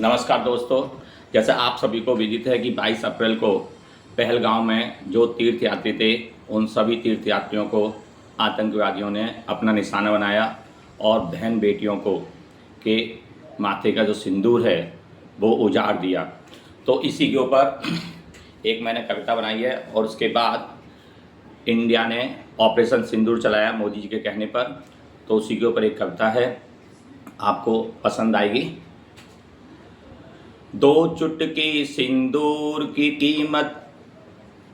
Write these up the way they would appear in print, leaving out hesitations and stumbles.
नमस्कार दोस्तों। जैसे आप सभी को विदित है कि 22 अप्रैल को पहलगांव में जो तीर्थयात्री थे उन सभी तीर्थयात्रियों को आतंकवादियों ने अपना निशाना बनाया और बहन बेटियों को के माथे का जो सिंदूर है वो उजाड़ दिया। तो इसी के ऊपर एक मैंने कविता बनाई है और उसके बाद इंडिया ने ऑपरेशन सिंदूर चलाया मोदी जी के कहने पर। तो उसी के ऊपर एक कविता है, आपको पसंद आएगी। दो चुटकी सिंदूर की कीमत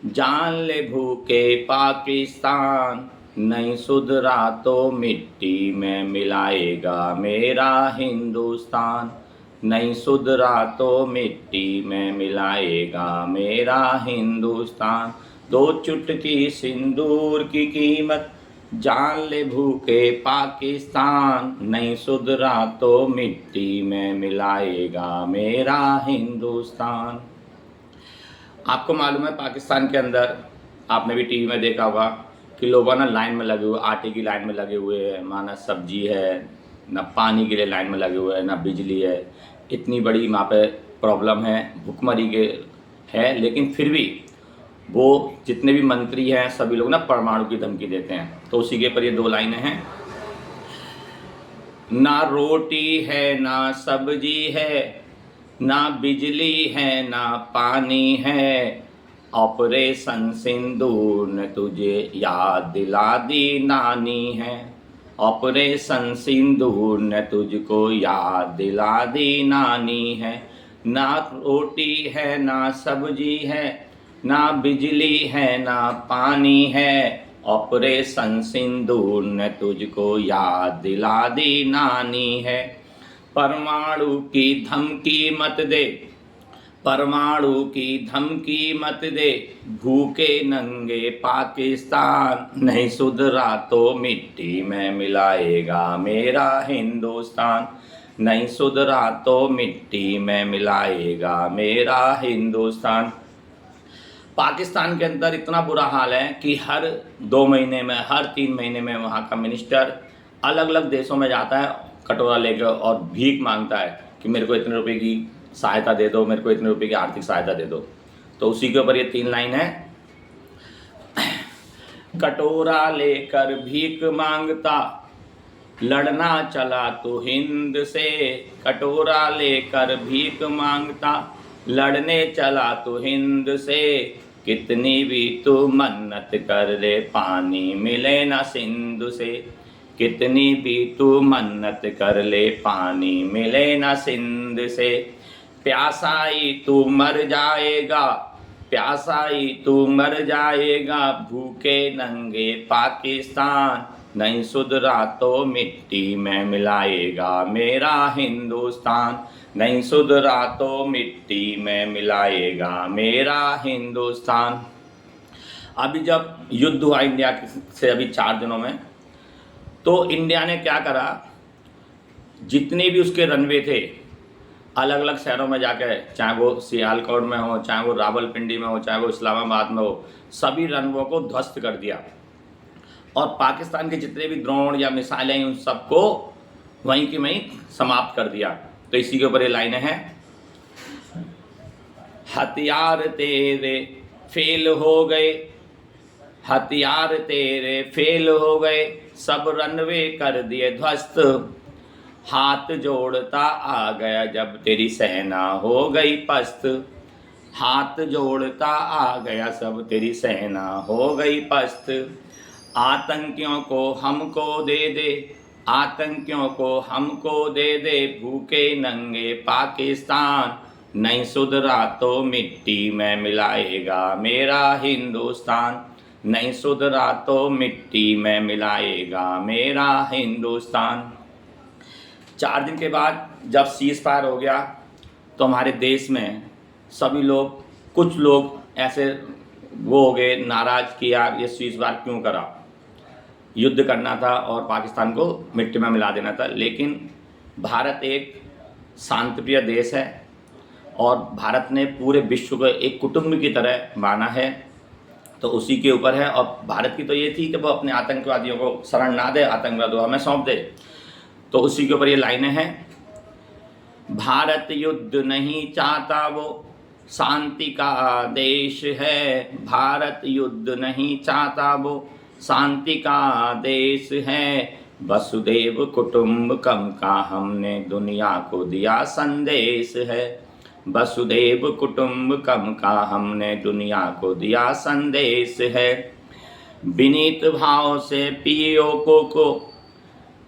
जान ले भूखे पाकिस्तान, नहीं सुधरा तो मिट्टी में मिलाएगा मेरा हिंदुस्तान, नहीं सुधरा तो मिट्टी में मिलाएगा मेरा हिंदुस्तान। दो चुटकी सिंदूर की कीमत जान ले भूखे पाकिस्तान, नहीं सुधरा तो मिट्टी में मिलाएगा मेरा हिंदुस्तान। आपको मालूम है पाकिस्तान के अंदर, आपने भी टीवी में देखा होगा कि लोग ना लाइन में लगे हुए, आटे की लाइन में लगे हुए हैं, माना सब्जी है, ना पानी के लिए लाइन में लगे हुए हैं, ना बिजली है। इतनी बड़ी वहाँ पे प्रॉब्लम है, भुखमरी के है, लेकिन फिर भी वो जितने भी मंत्री हैं सभी लोग ना परमाणु की धमकी देते हैं। तो उसी के पर ये दो लाइनें हैं, ना रोटी है ना सब्जी है, ना बिजली है ना पानी है, ऑपरेशन सिंदूर ने तुझे याद दिला दी नानी है, ऑपरेशन सिंदूर ने तुझको याद दिला दी नानी है। ना रोटी है ना सब्जी है, ना बिजली है ना पानी है, ऑपरेशन सिंदूर ने तुझको याद दिला दी नानी है। परमाणु की धमकी मत दे, परमाणु की धमकी मत दे, भूखे नंगे पाकिस्तान, नहीं सुधरा तो मिट्टी में मिलाएगा मेरा हिंदुस्तान, नहीं सुधरा तो मिट्टी में मिलाएगा मेरा हिंदुस्तान। पाकिस्तान के अंदर इतना बुरा हाल है कि हर 2 महीने में, हर 3 महीने में वहाँ का मिनिस्टर अलग अलग देशों में जाता है कटोरा लेकर और भीख मांगता है कि मेरे को इतने रुपए की सहायता दे दो, मेरे को इतने रुपए की आर्थिक सहायता दे दो। तो उसी के ऊपर ये 3 लाइन है, कटोरा लेकर भीख मांगता, लड़ना चला तो हिंद से, कटोरा लेकर भीख मांगता, लड़ने चला तो हिंद से, कितनी भी तू मन्नत कर ले पानी मिले ना सिंधु से, कितनी भी तू मन्नत कर ले पानी मिले ना सिंध से। प्यासाई तू मर जाएगा, प्यासाई तू मर जाएगा, भूखे नंगे पाकिस्तान, नहीं सुधरा तो मिट्टी में मिलाएगा मेरा हिंदुस्तान, नहीं सुधरा तो मिट्टी में मिलाएगा मेरा हिंदुस्तान। अभी जब युद्ध हुआ इंडिया से अभी 4 दिनों में, तो इंडिया ने क्या करा, जितने भी उसके रनवे थे अलग अलग शहरों में जाकर, चाहे वो सियालकोट में हो, चाहे वो रावलपिंडी में हो, चाहे वो इस्लामाबाद में हो, सभी रनवों को ध्वस्त कर दिया और पाकिस्तान के जितने भी ड्रोन या मिसाइलें हैं उन सबको वहीं की वहीं समाप्त कर दिया। तो इसी के ऊपर ये लाइनें हैं, हथियार तेरे फेल हो गए, हथियार तेरे फेल हो गए, सब रनवे कर दिए ध्वस्त, हाथ जोड़ता आ गया जब तेरी सेना हो गई पस्त, हाथ जोड़ता आ गया सब तेरी सेना हो गई पस्त। आतंकियों को हमको दे दे, आतंकियों को हमको दे दे, भूखे नंगे पाकिस्तान, नहीं सुधरा तो मिट्टी में मिलाएगा मेरा हिंदुस्तान, नहीं सुधरा तो मिट्टी में मिलाएगा मेरा हिंदुस्तान। 4 दिन के बाद जब सीज़ फायर हो गया तो हमारे देश में सभी लोग, कुछ लोग ऐसे वो हो गए नाराज़ कि यार ये सीज़ फायर क्यों करा, युद्ध करना था और पाकिस्तान को मिट्टी में मिला देना था। लेकिन भारत एक शांतिप्रिय देश है और भारत ने पूरे विश्व को एक कुटुंब की तरह माना है, तो उसी के ऊपर है। और भारत की तो ये थी कि वो अपने आतंकवादियों को शरण ना दे, आतंकवादियों हमें सौंप दे। तो उसी के ऊपर ये लाइनें हैं, भारत युद्ध नहीं चाहता, वो शांति का देश है। भारत युद्ध नहीं चाहता, वो शांति का देश है। वसुदेव कुटुंबकम का हमने दुनिया को दिया संदेश है। वसुदेव कुटुंबकम का हमने दुनिया को दिया संदेश है। विनीत भाव से पीओके को,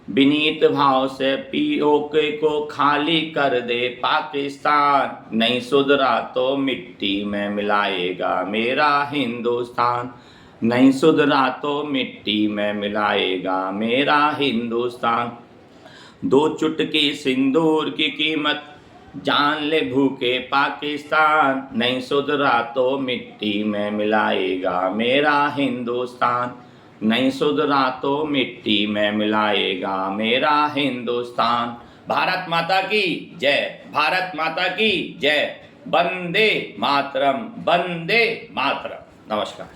विनीत भाव से पीओके को खाली कर दे पाकिस्तान। नहीं सुधरा तो मिट्टी में मिलाएगा मेरा हिंदुस्तान। नहीं सुधरा तो मिट्टी में मिलाएगा मेरा हिंदुस्तान। दो चुटकी सिंदूर की कीमत जान ले भूखे पाकिस्तान। नहीं सुधरा तो मिट्टी में मिलाएगा मेरा हिंदुस्तान। नहीं सुधरा तो मिट्टी में मिलाएगा मेरा हिंदुस्तान। भारत माता की जय, भारत माता की जय। वंदे मातरम, वंदे मातरम। नमस्कार।